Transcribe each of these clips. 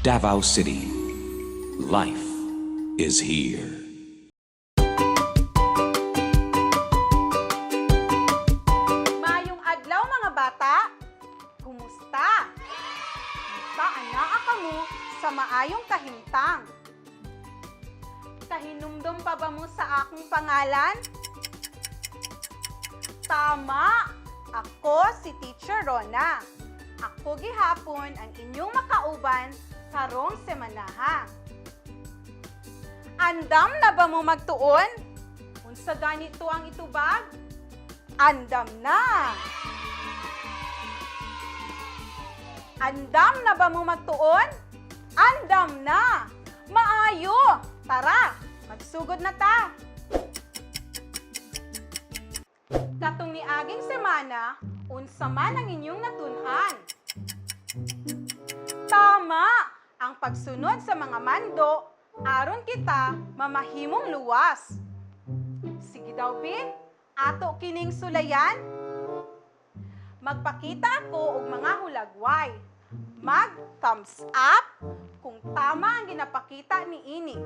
Davao City. Life is here. Mayong adlaw mga bata! Kumusta? Kumusta anaa kamo sa maayong kahimtang? Kahinumdum pa ba mo sa akong pangalan? Tama! Ako si Teacher Rona. Ako gihapon ang inyong makauban karong semanaha. Andam na ba mo magtuon? Unsa ganito ang itubag? Andam na! Andam na ba mo magtuon? Andam na! Maayo! Tara, magsugod na ta! Katong niaging semana, unsa man ang inyong natun-an? Tama! Ang pagsunod sa mga mando, aron kita mamahimong luwas. Sige daw, Bi, ato kining sulayan. Magpakita ako og mga hulagway. Mag-thumbs up kung tama ang ginapakita ni ini.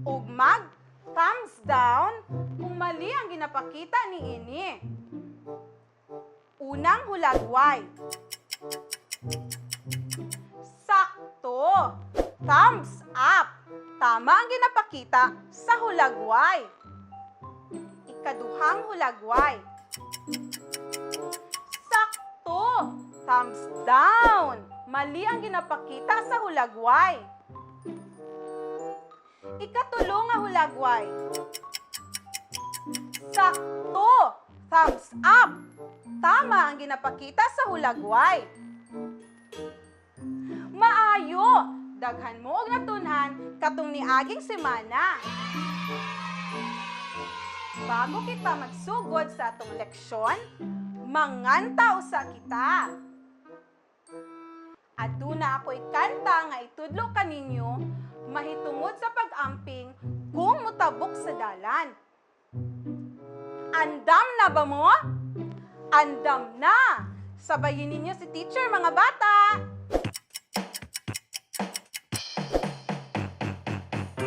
Ug mag-thumbs down kung mali ang ginapakita ni ini. Unang hulagway. Sakto! Thumbs up! Tama ang ginapakita sa hulagway. Ikaduhang hulagway. Sakto! Thumbs down! Mali ang ginapakita sa hulagway. Ikatulong nga hulagway. Sakto! Thumbs up! Tama ang ginapakita sa hulagway. Maayo! Daghan mo og natunhan katong niaging semana. Bago kita magsugod sa atong leksyon, manganta usa kita. Aduna ako'y kanta nga itudlo kaninyo mahitungod sa pag-amping kung mutabok sa dalan. Andam na ba mo? Andam na! Sabayin ninyo si teacher mga bata!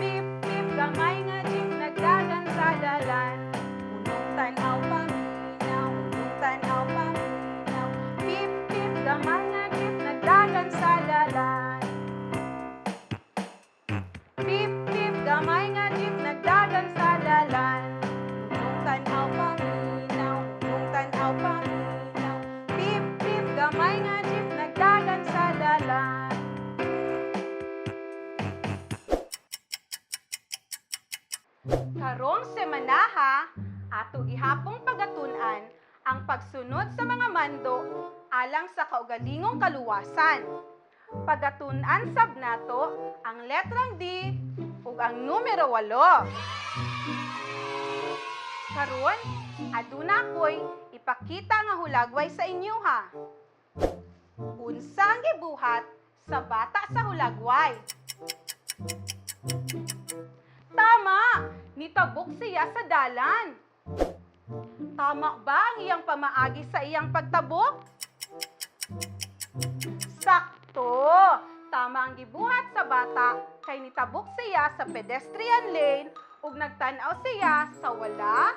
Pip, pip, gamay nga jeep, nagdagan sa dalan. Unong tanaw paminaw, unong tanaw paminaw. Pip, pip, gamay nga jeep, nagdagan sa dalan. Pip, pip, gamay nga jeep, nagdagan sa dalan. Unong tanaw paminaw, unong tanaw paminaw. Pip, pip, gamay nga jeep, nagdagan sa dalan. Karong semanaha, ato gihapong pagatun-an ang pagsunod sa mga mando alang sa kaugalingong kaluwasan. Pagatun-an sab nato ang letrang D ug ang numero 8. Karon, aduna ko'y ipakita nga hulagway sa inyo ha. Unsa ang gibuhat sa bata sa hulagway? Tama! Nitabok siya sa dalan. Tama ba ang iyang pamaagi sa iyang pagtabok? Sakto! Tama ang gibuhat sa bata kay nitabok siya sa pedestrian lane ug nagtan-aw siya sa wala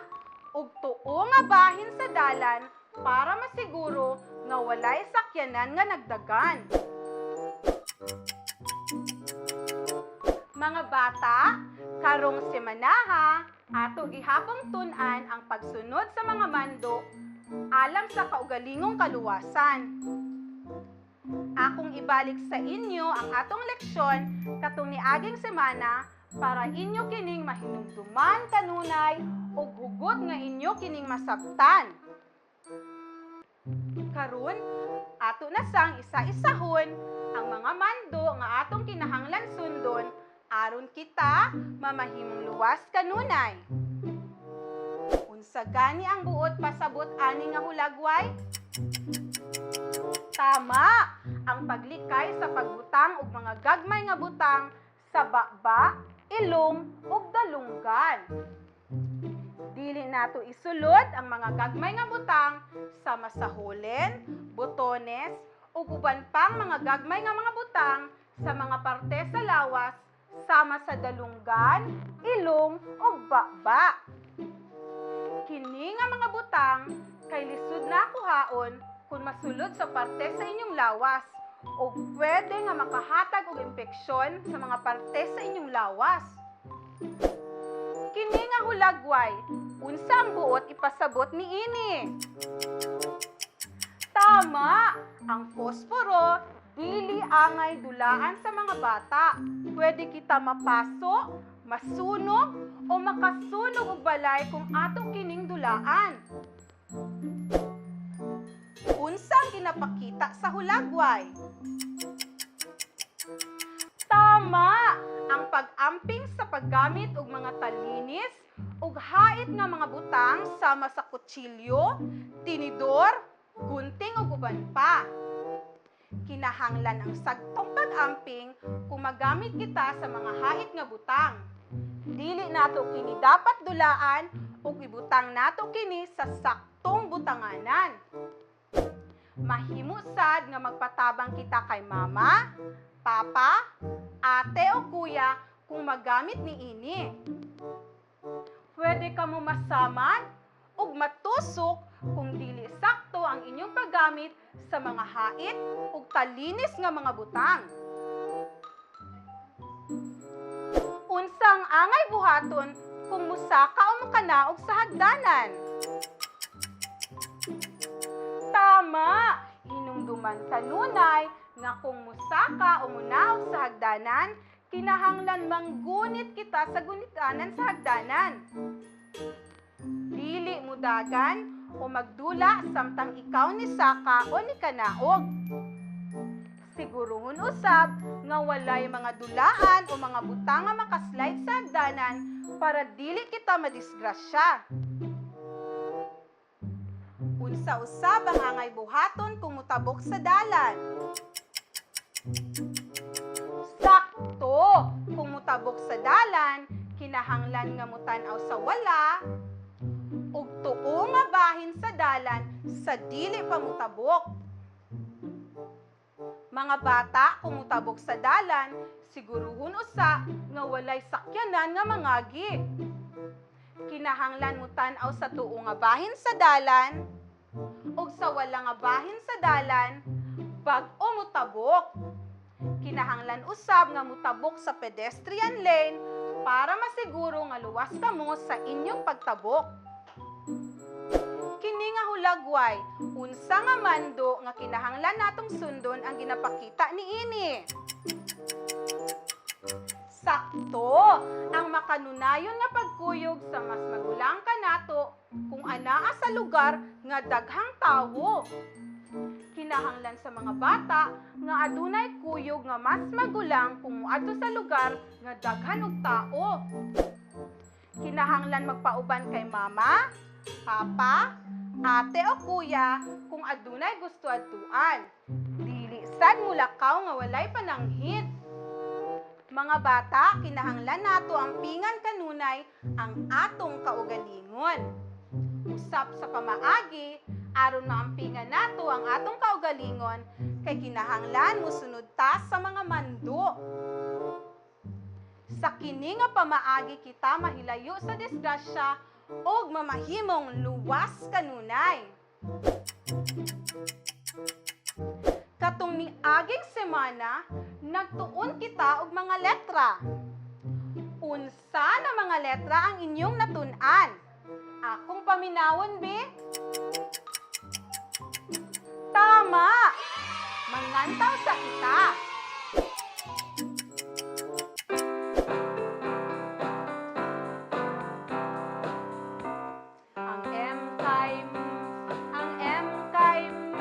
ug tuo nga bahin sa dalan para masiguro nga walay sakyanan nga nagdagan. Mga bata, karong semanaha, ato gihapong tun-an ang pagsunod sa mga mando alang sa kaugalingong kaluwasan. Akong ibalik sa inyo ang atong leksyon katong niaging semana para inyo kining mahinumduman kanunay ug hugot nga inyo kining masabtan. Karon, ato na sang isa-isahon ang mga mando nga atong kinahanglan sundon aron kita mamahimong luwas kanunay. Unsa gani ang buot pasabot ani nga hulagway? Tama! Ang paglikay sa pagbutang og mga gagmay nga butang sa baba, ilong ug dalunggan. Dili nato isulod ang mga gagmay nga butang sa masahulen, botones ug uban pang mga gagmay nga mga butang sa mga parte sa lawas sama sa dalunggan, ilong ug baba. Kini nga mga butang kay lisod na kuhaon kung masulod sa parte sa inyong lawas o pwede nga makahatag og impeksyon sa mga parte sa inyong lawas. Kini nga hulagway, unsa ang buot ipasabot niini? Tama! Ang posporo dili angay dulaan sa mga bata. Pwede kita mapaso, masunog, o makasunog og balay kung atong kining dulaan. Unsang ginapakita sa hulagway? Tama! Ang pag-amping sa paggamit og mga talinis ug hait nga mga butang sama sa kutsilyo, tinidor, gunting ug uban pa. Kinahanglan ang sagtong pag-amping kung magamit kita sa mga hait nga butang. Dili nato kini dapat dulaan ug ibutang nato kini sa saktong butanganan. Mahimo sad nga magpatabang kita kay mama, papa, ate o kuya kung magamit niini. Pwede ka mo masaman ug matusok kung dili sakto ang inyong paggamit sa mga hait ug talinis nga mga butang. Unsang angay buhaton kung musaka o mukanaog sa hagdanan? Tama! Hinumduman kanunay nga kung musaka o munaog sa hagdanan, kinahanglan manggunit kita sa gunitanan sa hagdanan. Dili mudagan o magdula samtang ikaw ni saka o ni kanaog. Siguruhon usab nga walay mga dulaan o mga butang nga makaslide sa hagdanan para dili kita madisgrasya. Unsa usab ang angay buhaton kung mutabok sa dalan? Sakto! Kung mutabok sa dalan, kinahanglan nga mutanaw sa wala ug tuo nga bahin sa dalan sa dili pa mutabok. Mga bata kung mutabok sa dalan, siguruhon usa nga walay sakyanan nga mangagi. Kinahanglan mutanaw sa tuo nga bahin sa dalan ug sa wala nga bahin sa dalan bag-o mutabok. Kinahanglan usab nga mutabok sa pedestrian lane para masiguro nga luwas kamo sa inyong pagtabok. Kini nga hulagway, unsa nga mando nga kinahanglan natong sundon ang ginapakita niini? Sakto! Ang makanunayon nga pagkuyog sa mas magulang kanato kung anaa sa lugar nga daghang tawo. Kinahanglan sa mga bata nga adunay kuyog nga mas magulang kung moadto sa lugar nga daghan og tao. Kinahanglan magpauban kay mama, papa, ate o kuya kung adunay gusto adtuan. Dili sad mulakaw nga walay pananghid. Mga bata, kinahanglan nato ang pingan kanunay ang atong kaugalingon. Usap sa pamaagi, aron maampingan nato ang atong kaugalingon, kay kinahanglan musunod ta sa mga mando. Sa kini nga pamaagi kita mahilayo sa disgrasya og mamahimong luwas kanunay. Katong niaging semana, nagtuon kita og mga letra. Unsa na mga letra ang inyong natun-an? Akong paminawon, be? Tama! Mangantaw sa ita. Ang M kay M, ang M kay M.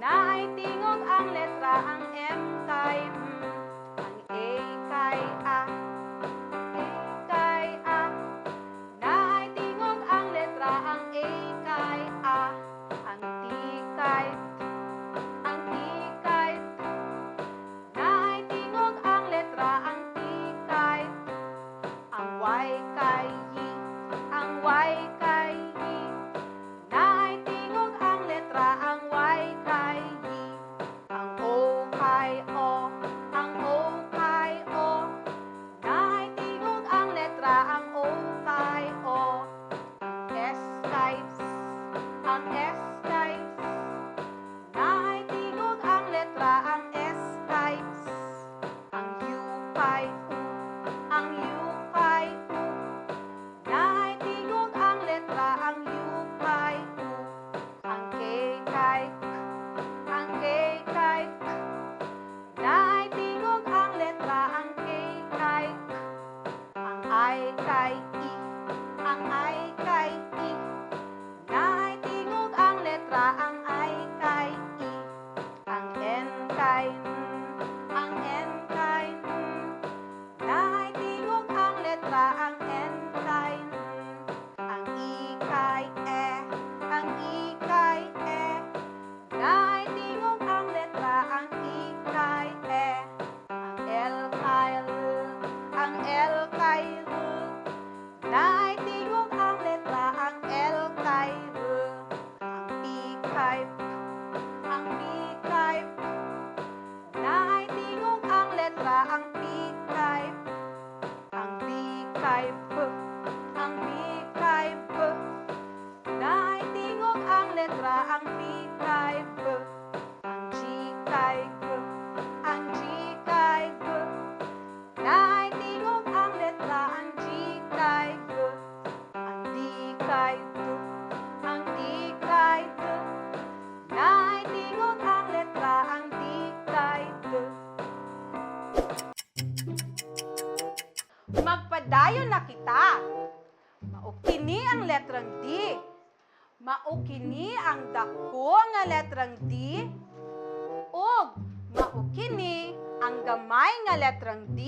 Naay tingog ang letra ang M kay M. Ang A kay A, A kay A. Naay tingog ang letra ang A kay A. Ang T kay T, ang T kay T. Naay tingog ang letra ang T kay T. Ang Y kay Y, ang Y kay Y. Naay tingog ang letra ang Y kay Y. Ang O kay O, ang kay N, ang N kay N. Naitingog ang letra, ang N kay N. Ang I kay E, ang I kay E. Naitingog ang letra, ang I kay E. Ang L kay L, ang L kay L. Naitingog ang letra, ang L kay L. Ang P kay P, ang P kay P. Naitingog ang letra, ang P kay P. Ang B kay P, ang B kay P. Naitingog ang letra, ang B kay P. Ang G kay G, ang G kay G. Naitingog ang letra, ang G kay G. Ang D kay D, ang D kay D. Naitingog ang letra, ang D kay D. Magpadayon na kita. Maukini ang letrang D. Maukini ang dako nga letrang D. Ug maukini ang gamay nga letrang D.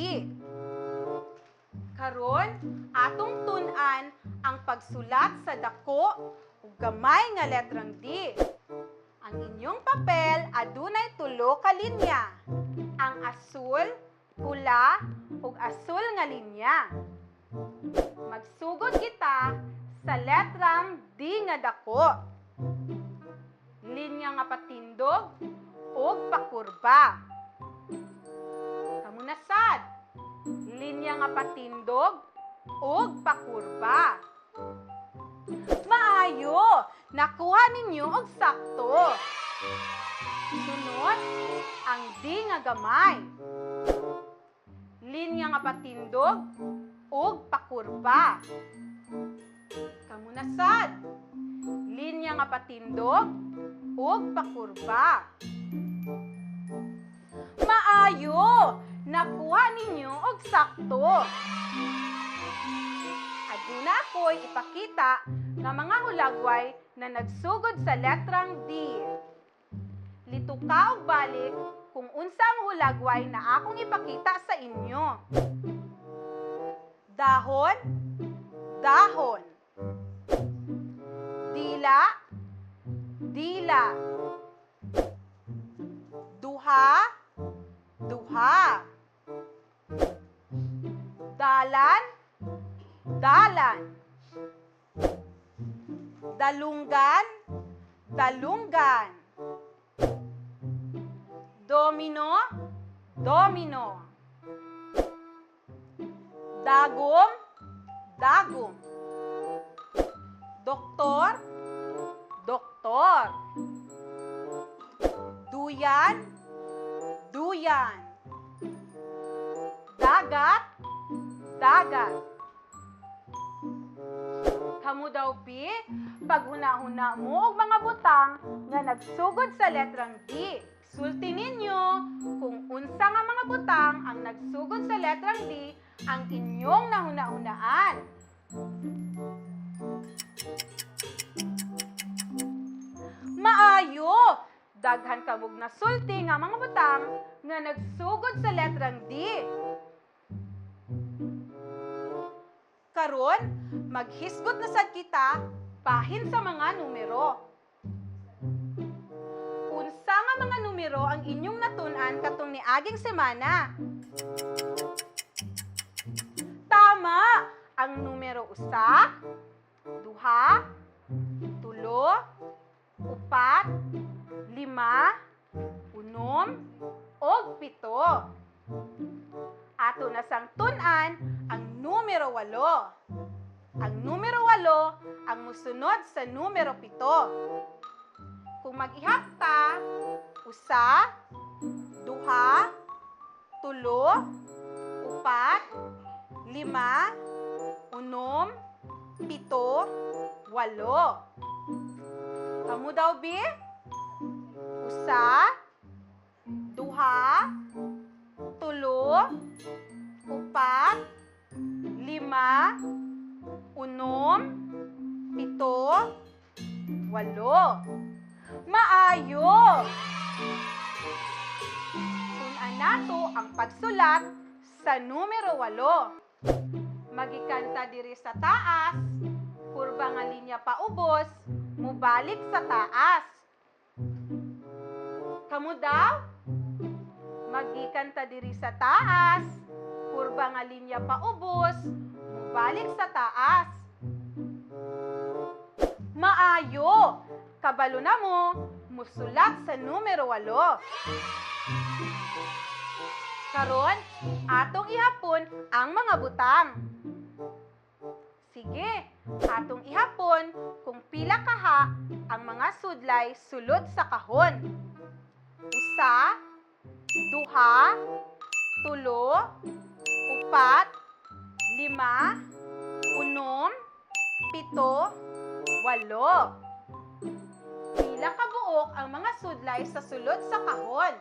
Karon, atong tun-an ang pagsulat sa dako ug gamay nga letrang D. Ang inyong papel adunay tulo ka linya. Ang asul, pula, ug asul nga linya. Magsugod kita sa letrang D nga dako. Linya nga patindog ug pakurba. Kamunasad, linya nga patindog ug pakurba. Maayo, nakuha ninyo og sakto. Sunod, ang D nga gamay. Linya nga patindog ug pakurba. Kamunasad, linya nga patindog ug pakurba. Maayo, nakuha ninyo og sakto. Aduna ako'y ipakita nga mga hulagway na nagsugod sa letrang D. Lito ka og balik kung unsa ang hulagway na akong ipakita sa inyo. Dahon, dahon. Dila, dila. Duha, duha. Dalan, dalan. Dalunggan, dalunggan. Domino, domino. Dagom, dagom. Doktor, doktor. Duyan, duyan. Dagat, dagat. Kamu daw, Bi, pag huna-huna mo og mga butang nga nagsugod sa letrang D. Sulti ninyo kung unsa nga mga butang ang nagsugod sa letrang D ang inyong nahuna-hunaan. Maayo! Daghan kabog na sulti nga mga butang nga nagsugod sa letrang D. Karon, maghisgot na sad kita bahin sa mga numero. Unsa nga mga numero ang inyong natun-an katong niaging semana? Tama! Ang numero usa, duha, tulo, upat, lima, unom, og pito. Ato na sang tun-an ang numero 8. Ang numero 8 ang musunod sa numero 7. Kung mag-ihap ta, usa, duha, tulo, upat, lima, unom, pito, 8. Kamu daw, Bi? Usa, duha, tulo, upat, lima, unom, pito, 8. Maayo! nato ang pagsulat sa numero 8. Magikanta diri sa taas, kurba nga linya paubos, mubalik sa taas. Kamu daw? Magikanta diri sa taas, kurba nga linya paubos, mubalik sa taas. Maayo! Kabalo na mo, musulat sa numero 8. Karon, atong ihapon ang mga butang. Sige, atong ihapon kung pila kaha ang mga sudlay sulod sa kahon. Usa, duha, tulo, upat, lima, unom, pito, walo. Pila ka buok ang mga sudlay sa sulod sa kahon.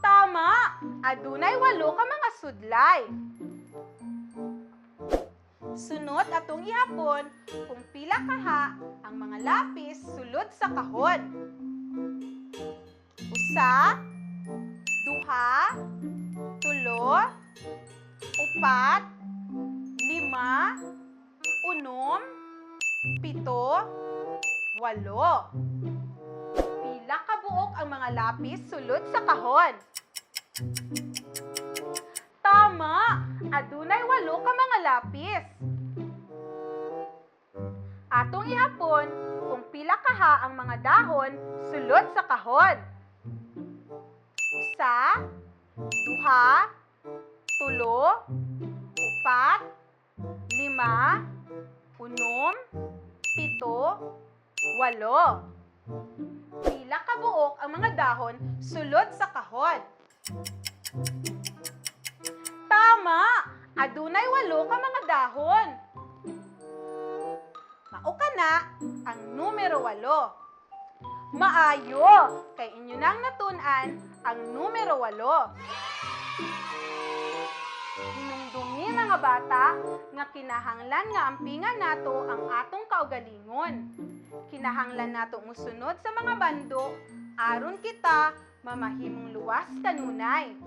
Tama! Adunay 8 ka mga sudlay. Sunod atong ihapon kung pila kaha ang mga lapis sulod sa kahon. Usa, duha, tulo, upat, lima, unom, pito, walo. Pila ka buok ang mga lapis sulod sa kahon. Tama! Adunay 8 ka mga lapis. Atong ihapon kung pila kaha ang mga dahon sulod sa kahon. Usa, duha, tulo, upat, lima, unom, pito, walo. Pila ka buok ang mga dahon sulod sa kahon. Tama! Adunay 8 ka mga dahon. Mao ka na ang numero 8. Maayo! Kay inyo nang natun-an ang numero 8. Hinumdumi mga bata nga kinahanglan nga ampingan nato ang atong kaugalingon. Kinahanglan nato musunod sa mga bando aron kita mamahimong luwas kanunay.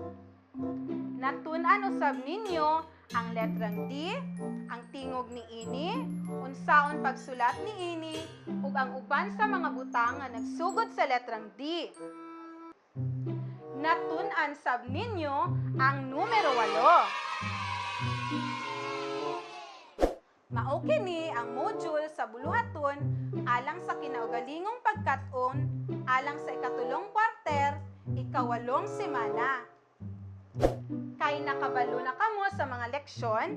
Natun-an usab ninyo ang letrang D, ang tingog ni ini, unsaon pagsulat ni ini, ug ang uban sa mga butang nga nagsugod sa letrang D. Natun-an sab ninyo ang numero 8. Mao kini ang module sa buluhaton alang sa kinaugalingong pagkat-on alang sa ikatulong kwarter, ikawalong semana. Kay nakabalo na kamo sa mga leksyon,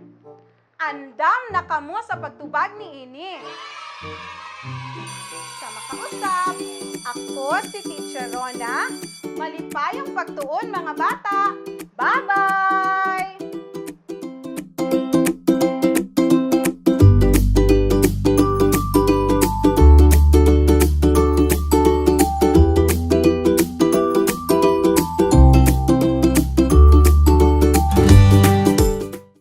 andam na kamo sa pagtubag ni ini. Sa makausap, ako si Teacher Rona. Malipayong pagtuon mga bata. Bye-bye!